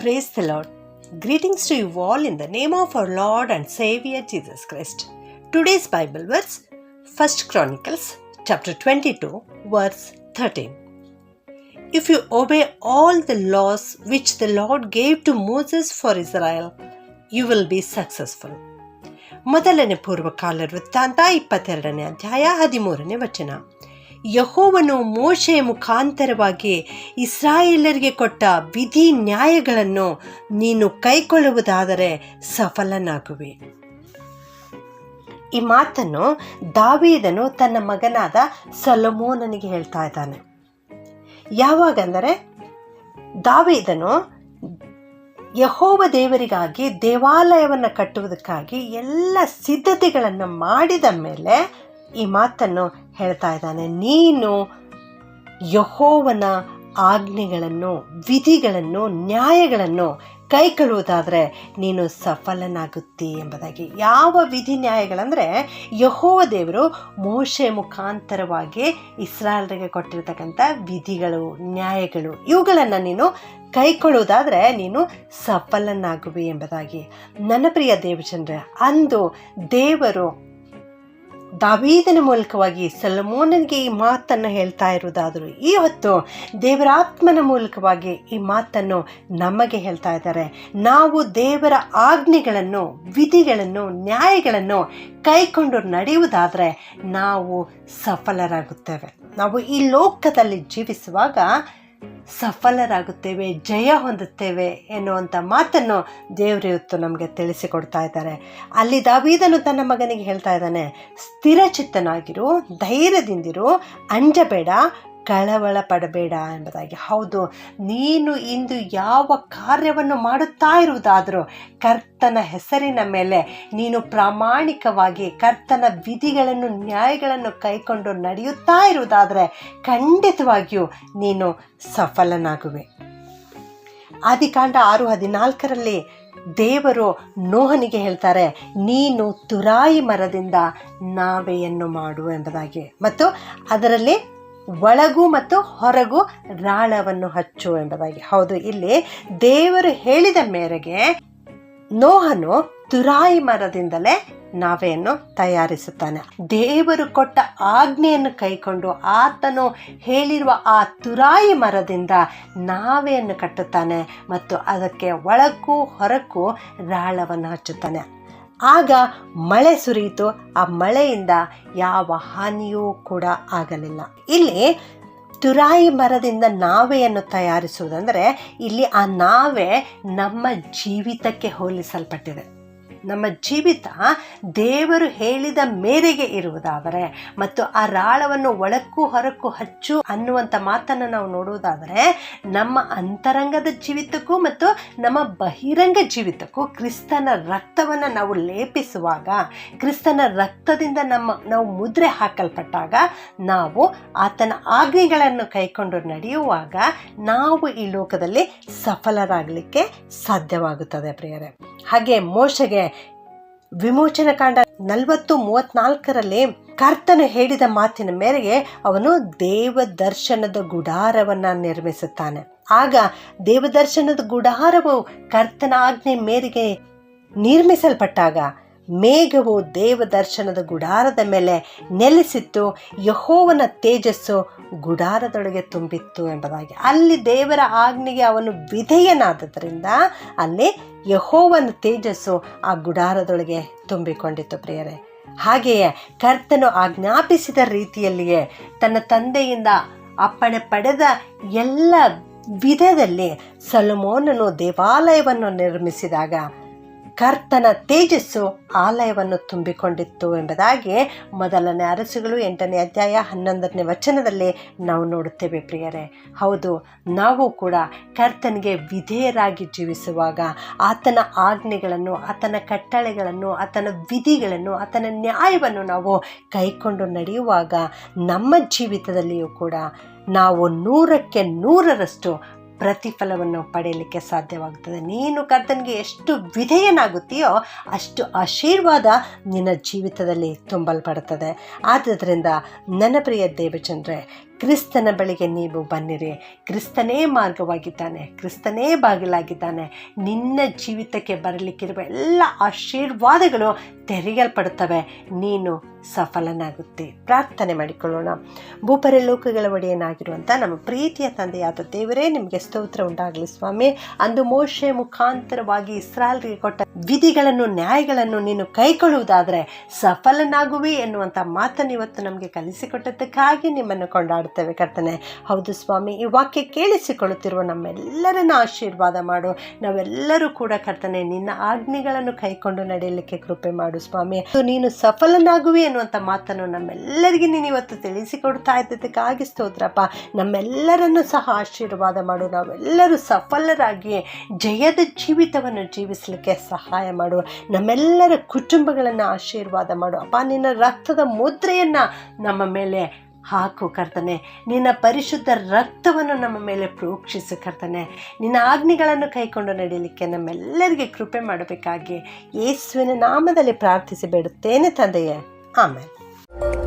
Praise the Lord. Greetings to you all in the name of our Lord and Savior Jesus Christ. Today's Bible verse, 1 Chronicles chapter 22 verse 13. If you obey all the laws which the Lord gave to Moses for Israel, you will be successful. ಮೊದಲನೇ ಪೂರ್ವಕಾಲ ವೃತ್ತಾಂತ 22ನೇ ಅಧ್ಯಾಯ 13ನೇ ವಚನ. ಯೆಹೋವನು ಮೋಶೆಯ ಮುಖಾಂತರವಾಗಿ ಇಸ್ರಾಯೇಲರಿಗೆ ಕೊಟ್ಟ ವಿಧಿ ನ್ಯಾಯಗಳನ್ನು ನೀನು ಕೈಕೊಳ್ಳುವುದಾದರೆ ಸಫಲನಾಗುವೆ. ಈ ಮಾತನ್ನು ದಾವೀದನು ತನ್ನ ಮಗನಾದ ಸೊಲೊಮೋನನಿಗೆ ಹೇಳ್ತಾ ಇದ್ದಾನೆ. ಯಾವಾಗಂದರೆ ದಾವೀದನು ಯೆಹೋವ ದೇವರಿಗಾಗಿ ದೇವಾಲಯವನ್ನು ಕಟ್ಟುವುದಕ್ಕಾಗಿ ಎಲ್ಲ ಸಿದ್ಧತೆಗಳನ್ನು ಮಾಡಿದ ಮೇಲೆ ಈ ಮಾತನ್ನು ಹೇಳ್ತಾ ಇದ್ದಾನೆ. ನೀನು ಯೆಹೋವನ ಆಜ್ಞೆಗಳನ್ನು, ವಿಧಿಗಳನ್ನು, ನ್ಯಾಯಗಳನ್ನು ಕೈಕೊಳ್ಳುವುದಾದರೆ ನೀನು ಸಫಲನಾಗುತ್ತಿ ಎಂಬುದಾಗಿ. ಯಾವ ವಿಧಿ ನ್ಯಾಯಗಳಂದರೆ ಯೆಹೋವ ದೇವರು ಮೋಶೆ ಮುಖಾಂತರವಾಗಿ ಇಸ್ರಾಯೇಲರಿಗೆ ಕೊಟ್ಟಿರ್ತಕ್ಕಂಥ ವಿಧಿಗಳು, ನ್ಯಾಯಗಳು, ಇವುಗಳನ್ನು ನೀನು ಕೈಕೊಳ್ಳುವುದಾದರೆ ನೀನು ಸಫಲನಾಗುವೆ ಎಂಬುದಾಗಿ. ನನ್ನ ಪ್ರಿಯ ದೇವಜನರೇ, ಅಂದು ದೇವರು ದಾವೀದನ ಮೂಲಕವಾಗಿ ಸೊಲೊಮೋನನಿಗೆ ಈ ಮಾತನ್ನು ಹೇಳ್ತಾ ಇರುವುದಾದರೂ ಈ ಹೊತ್ತು ದೇವರಾತ್ಮನ ಮೂಲಕವಾಗಿ ಈ ಮಾತನ್ನು ನಮಗೆ ಹೇಳ್ತಾ ಇದ್ದಾರೆ. ನಾವು ದೇವರ ಆಜ್ಞೆಗಳನ್ನು, ವಿಧಿಗಳನ್ನು, ನ್ಯಾಯಗಳನ್ನು ಕೈಕೊಂಡು ನಡೆಯುವುದಾದರೆ ನಾವು ಸಫಲರಾಗುತ್ತೇವೆ. ನಾವು ಈ ಲೋಕದಲ್ಲಿ ಜೀವಿಸುವಾಗ ಸಫಲರಾಗುತ್ತೇವೆ, ಜಯ ಹೊಂದುತ್ತೇವೆ ಎನ್ನುವಂಥ ಮಾತನ್ನು ದೇವರು ಇವತ್ತು ನಮಗೆ ತಿಳಿಸಿಕೊಡ್ತಾ ಇದ್ದಾರೆ. ಅಲ್ಲಿ ದಾವೀದನು ತನ್ನ ಮಗನಿಗೆ ಹೇಳ್ತಾ ಇದ್ದಾನೆ, ಸ್ಥಿರಚಿತ್ತನಾಗಿರು, ಧೈರ್ಯದಿಂದಿರು, ಅಂಜಬೇಡ, ಕಳವಳ ಪಡಬೇಡ ಎಂಬುದಾಗಿ. ಹೌದು, ನೀನು ಇಂದು ಯಾವ ಕಾರ್ಯವನ್ನು ಮಾಡುತ್ತಾ ಇರುವುದಾದರೂ ಕರ್ತನ ಹೆಸರಿನ ಮೇಲೆ ನೀನು ಪ್ರಾಮಾಣಿಕವಾಗಿ ಕರ್ತನ ವಿಧಿಗಳನ್ನು, ನ್ಯಾಯಗಳನ್ನು ಕೈಕೊಂಡು ನಡೆಯುತ್ತಾ ಇರುವುದಾದರೆ ಖಂಡಿತವಾಗಿಯೂ ನೀನು ಸಫಲನಾಗುವೆ. ಆದಿಕಾಂಡ 6:14 ದೇವರು ನೋಹನಿಗೆ ಹೇಳ್ತಾರೆ, ನೀನು ತುರಾಯಿ ಮರದಿಂದ ನಾವೆಯನ್ನು ಮಾಡು ಎಂಬುದಾಗಿ, ಮತ್ತು ಅದರಲ್ಲಿ ಒಳಗೂ ಮತ್ತು ಹೊರಗೂ ರಾಳವನ್ನು ಹಚ್ಚು ಎಂಬುದಾಗಿ. ಹೌದು, ಇಲ್ಲಿ ದೇವರು ಹೇಳಿದ ಮೇರೆಗೆ ನೋಹನು ತುರಾಯಿ ಮರದಿಂದಲೇ ನಾವೆಯನ್ನು ತಯಾರಿಸುತ್ತಾನೆ. ದೇವರು ಕೊಟ್ಟ ಆಜ್ಞೆಯನ್ನು ಕೈಕೊಂಡು ಆತನು ಹೇಳಿರುವ ಆ ತುರಾಯಿ ಮರದಿಂದ ನಾವೆಯನ್ನು ಕಟ್ಟುತ್ತಾನೆ ಮತ್ತು ಅದಕ್ಕೆ ಒಳಕ್ಕೂ ಹೊರಕ್ಕೂ ರಾಳವನ್ನು ಹಚ್ಚುತ್ತಾನೆ. ಆಗ ಮಳೆ ಸುರಿಯಿತು. ಆ ಮಳೆಯಿಂದ ಯಾವ ಹಾನಿಯೂ ಕೂಡ ಆಗಲಿಲ್ಲ. ಇಲ್ಲಿ ತುರಾಯಿ ಮರದಿಂದ ನಾವೆಯನ್ನು ತಯಾರಿಸುವುದಂದರೆ ಇಲ್ಲಿ ಆ ನಾವೆ ನಮ್ಮ ಜೀವಿತಕ್ಕೆ ಹೋಲಿಸಲ್ಪಟ್ಟಿದೆ. ನಮ್ಮ ಜೀವಿತ ದೇವರು ಹೇಳಿದ ಮೇರೆಗೆ ಇರುವುದಾದರೆ ಮತ್ತು ಆ ರಾಳವನ್ನು ಒಳಕ್ಕೂ ಹೊರಕ್ಕೂ ಹಚ್ಚು ಅನ್ನುವಂಥ ಮಾತನ್ನು ನಾವು ನೋಡುವುದಾದರೆ ನಮ್ಮ ಅಂತರಂಗದ ಜೀವಿತಕ್ಕೂ ಮತ್ತು ನಮ್ಮ ಬಹಿರಂಗ ಜೀವಿತಕ್ಕೂ ಕ್ರಿಸ್ತನ ರಕ್ತವನ್ನು ನಾವು ಲೇಪಿಸುವಾಗ, ಕ್ರಿಸ್ತನ ರಕ್ತದಿಂದ ನಾವು ಮುದ್ರೆ ಹಾಕಲ್ಪಟ್ಟಾಗ, ನಾವು ಆತನ ಆಜ್ಞೆಗಳನ್ನು ಕೈಕೊಂಡು ನಡೆಯುವಾಗ ನಾವು ಈ ಲೋಕದಲ್ಲಿ ಸಫಲರಾಗಲಿಕ್ಕೆ ಸಾಧ್ಯವಾಗುತ್ತದೆ ಪ್ರಿಯರೇ. ಹಾಗೆ ಮೋಶೆಗೆ ವಿಮೋಚನ ಕಾಂಡ 40:34 ಕರ್ತನು ಹೇಳಿದ ಮಾತಿನ ಮೇರೆಗೆ ಅವನು ದೇವದರ್ಶನದ ಗುಡಾರವನ್ನು ನಿರ್ಮಿಸುತ್ತಾನೆ. ಆಗ ದೇವದರ್ಶನದ ಗುಡಾರವು ಕರ್ತನ ಆಜ್ಞೆ ಮೇರೆಗೆ ನಿರ್ಮಿಸಲ್ಪಟ್ಟಾಗ ಮೇಘವು ದೇವದರ್ಶನದ ಗುಡಾರದ ಮೇಲೆ ನೆಲೆಸಿತ್ತು, ಯೆಹೋವನ ತೇಜಸ್ಸು ಗುಡಾರದೊಳಗೆ ತುಂಬಿತ್ತು ಎಂಬುದಾಗಿ. ಅಲ್ಲಿ ದೇವರ ಆಜ್ಞೆಗೆ ಅವನು ವಿಧೇಯನಾದ್ದರಿಂದ ಅಲ್ಲಿ ಯೆಹೋವನ ತೇಜಸ್ಸು ಆ ಗುಡಾರದೊಳಗೆ ತುಂಬಿಕೊಂಡಿತ್ತು ಪ್ರಿಯರೇ. ಹಾಗೆಯೇ ಕರ್ತನು ಆಜ್ಞಾಪಿಸಿದ ರೀತಿಯಲ್ಲಿಯೇ ತನ್ನ ತಂದೆಯಿಂದ ಅಪ್ಪಣೆ ಪಡೆದ ಎಲ್ಲ ವಿಧದಲ್ಲಿ ಸೊಲೊಮೋನನು ದೇವಾಲಯವನ್ನು ನಿರ್ಮಿಸಿದಾಗ ಕರ್ತನ ತೇಜಸ್ಸು ಆಲಯವನ್ನು ತುಂಬಿಕೊಂಡಿತ್ತು ಎಂಬುದಾಗಿ ಮೊದಲನೇ ಅರಸುಗಳು 8ನೇ ಅಧ್ಯಾಯ 11ನೇ ವಚನದಲ್ಲಿ ನಾವು ನೋಡುತ್ತೇವೆ ಪ್ರಿಯರೇ. ಹೌದು, ನಾವು ಕೂಡ ಕರ್ತನಿಗೆ ವಿಧೇಯರಾಗಿ ಜೀವಿಸುವಾಗ ಆತನ ಆಜ್ಞೆಗಳನ್ನು, ಆತನ ಕಟ್ಟಳೆಗಳನ್ನು, ಆತನ ವಿಧಿಗಳನ್ನು, ಆತನ ನ್ಯಾಯವನ್ನು ನಾವು ಕೈಕೊಂಡು ನಡೆಯುವಾಗ ನಮ್ಮ ಜೀವಿತದಲ್ಲಿಯೂ ಕೂಡ ನಾವು 100ಕ್ಕೆ 100ರಷ್ಟು ಪ್ರತಿಫಲವನ್ನು ಪಡೆಯಲಿಕ್ಕೆ ಸಾಧ್ಯವಾಗುತ್ತದೆ. ನೀನು ಕರ್ತನಿಗೆ ಎಷ್ಟು ವಿಧೇಯನಾಗುತ್ತೀಯೋ ಅಷ್ಟು ಆಶೀರ್ವಾದ ನಿನ್ನ ಜೀವಿತದಲ್ಲಿ ತುಂಬಲ್ಪಡುತ್ತದೆ. ಆದ್ದರಿಂದ ನನ್ನ ಪ್ರಿಯ ದೇವಜನರೇ, ಕ್ರಿಸ್ತನ ಬಳಿಗೆ ನೀವು ಬನ್ನಿರಿ. ಕ್ರಿಸ್ತನೇ ಮಾರ್ಗವಾಗಿದ್ದಾನೆ, ಕ್ರಿಸ್ತನೇ ಬಾಗಿಲಾಗಿದ್ದಾನೆ. ನಿನ್ನ ಜೀವಿತಕ್ಕೆ ಬರಲಿಕ್ಕಿರುವ ಎಲ್ಲ ಆಶೀರ್ವಾದಗಳು ತೆರೆಯಲ್ಪಡುತ್ತವೆ. ನೀನು ಸಫಲನಾಗುತ್ತೆ. ಪ್ರಾರ್ಥನೆ ಮಾಡಿಕೊಳ್ಳೋಣ. ಭೂಪರೆ ಲೋಕಗಳ ಒಡೆಯನಾಗಿರುವಂಥ ನಮ್ಮ ಪ್ರೀತಿಯ ತಂದೆಯಾದ ದೇವರೇ, ನಿಮಗೆ ಸ್ತೋತ್ರ ಉಂಟಾಗಲಿ ಸ್ವಾಮಿ. ಅಂದು ಮೋಶೆ ಮುಖಾಂತರವಾಗಿ ಇಸ್ರಾಯೇಲ್ರಿಗೆ ಕೊಟ್ಟ ವಿಧಿಗಳನ್ನು, ನ್ಯಾಯಗಳನ್ನು ನೀನು ಕೈಗೊಳ್ಳುವುದಾದರೆ ಸಫಲನಾಗುವಿ ಎನ್ನುವಂಥ ಮಾತನ್ನು ಇವತ್ತು ನಮಗೆ ಕಲಿಸಿಕೊಟ್ಟದ್ದಕ್ಕಾಗಿ ನಿಮ್ಮನ್ನು ಕೊಂಡಾಡುತ್ತೇವೆ ಕರ್ತನೆ. ಹೌದು ಸ್ವಾಮಿ, ಈ ವಾಕ್ಯ ಕೇಳಿಸಿಕೊಳ್ಳುತ್ತಿರುವ ನಮ್ಮೆಲ್ಲರನ್ನ ಆಶೀರ್ವಾದ ಮಾಡು. ನಾವೆಲ್ಲರೂ ಕೂಡ ಕರ್ತನೆ ನಿನ್ನ ಆಜ್ಞೆಗಳನ್ನು ಕೈಕೊಂಡು ನಡೆಯಲಿಕ್ಕೆ ಕೃಪೆ ಮಾಡು ಸ್ವಾಮಿ. ನೀನು ಸಫಲನಾಗುವಿ ಎನ್ನುವಂಥ ಮಾತನ್ನು ನಮ್ಮೆಲ್ಲರಿಗೆ ನೀನು ಇವತ್ತು ತಿಳಿಸಿಕೊಡ್ತಾ ಇದ್ದದಕ್ಕಾಗಿ ಸ್ತೋತ್ರಪ್ಪ. ನಮ್ಮೆಲ್ಲರನ್ನು ಸಹ ಆಶೀರ್ವಾದ ಮಾಡು. ನಾವೆಲ್ಲರೂ ಸಫಲರಾಗಿ ಜಯದ ಜೀವಿತವನ್ನು ಜೀವಿಸಲಿಕ್ಕೆ ಸಹಾಯ ಮಾಡು. ನಮ್ಮೆಲ್ಲರ ಕುಟುಂಬಗಳನ್ನು ಆಶೀರ್ವಾದ ಮಾಡು ಅಪ್ಪ. ನಿನ್ನ ರಕ್ತದ ಮುದ್ರೆಯನ್ನು ನಮ್ಮ ಮೇಲೆ ಹಾಕು ಕರ್ತನೆ. ನಿನ್ನ ಪರಿಶುದ್ಧ ರಕ್ತವನ್ನು ನಮ್ಮ ಮೇಲೆ ಪ್ರೋಕ್ಷಿಸು ಕರ್ತನೆ. ನಿನ್ನ ಆಜ್ಞೆಗಳನ್ನು ಕೈಕೊಂಡು ನಡೆಯಲಿಕ್ಕೆ ನಮ್ಮೆಲ್ಲರಿಗೆ ಕೃಪೆ ಮಾಡಬೇಕಾಗಿ ಯೇಸುವಿನ ನಾಮದಲ್ಲಿ ಪ್ರಾರ್ಥಿಸಿ ಬೇಡುತ್ತೇನೆ ತಂದೆಯೇ. ಆಮೇಲೆ